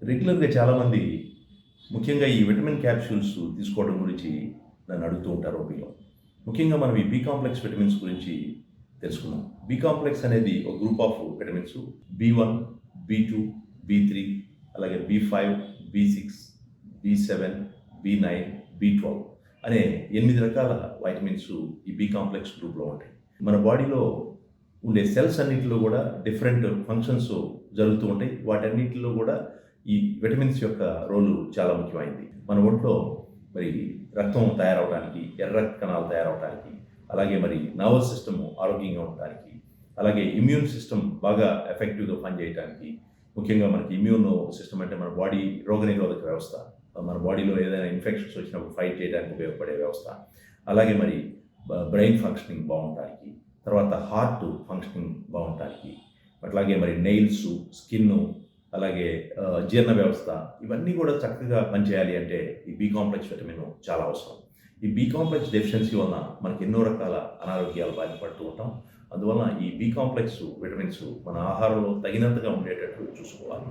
రెగ్యులర్‌గా చాలామంది ముఖ్యంగా ఈ విటమిన్ క్యాప్సూల్స్ తీసుకోవడం గురించి నన్ను అడుగుతూ ఉంటారు ఓపీలో. ముఖ్యంగా మనం ఈ బి కాంప్లెక్స్ విటమిన్స్ గురించి తెలుసుకుందాం. బి కాంప్లెక్స్ అనేది ఒక గ్రూప్ ఆఫ్ విటమిన్స్. బి1, బి2, బి3 అలాగే బి5, బి6, బి7, బి9, బి12 అనే 8 రకాల వైటమిన్స్ ఈ బి కాంప్లెక్స్ గ్రూప్‌లో ఉంటాయి. మన బాడీలో ఉండే సెల్స్ అన్నిటిలో కూడా డిఫరెంట్ ఫంక్షన్స్ జరుగుతూ ఉంటాయి. వాటన్నిటిలో కూడా ఈ విటమిన్స్ యొక్క రోలు చాలా ముఖ్యమైనది. మన ఒంట్లో మరి రక్తం తయారవడానికి, ఎర్ర రక్త కణాలు తయారవడానికి, అలాగే మరి నర్వస్ సిస్టమ్ ఆరోగ్యంగా ఉండడానికి, అలాగే ఇమ్యూన్ సిస్టమ్ బాగా ఎఫెక్టివ్గా పనిచేయడానికి, ముఖ్యంగా మనకి ఇమ్యూన్ సిస్టమ్ అంటే మన బాడీ రోగనిరోధక వ్యవస్థ, మన బాడీలో ఏదైనా ఇన్ఫెక్షన్స్ వచ్చినప్పుడు ఫైట్ చేయడానికి ఉపయోగపడే వ్యవస్థ, అలాగే మరి బ్రెయిన్ ఫంక్షనింగ్ బాగుండడానికి, తర్వాత హార్ట్ ఫంక్షనింగ్ బాగుండడానికి, అట్లాగే మరి నెయిల్స్, స్కిన్, అలాగే జీర్ణ వ్యవస్థ ఇవన్నీ కూడా చక్కగా పనిచేయాలి అంటే ఈ బి కాంప్లెక్స్ విటమిన్ చాలా అవసరం. ఈ బి కాంప్లెక్స్ డెఫిషియన్సీ వలన మనకి ఎన్నో రకాల అనారోగ్యాలు బాధపడుతూ ఉంటాం. అందువలన ఈ బి కాంప్లెక్స్ విటమిన్స్ మన ఆహారంలో తగినంతగా ఉండేటట్లు చూసుకోవాలి.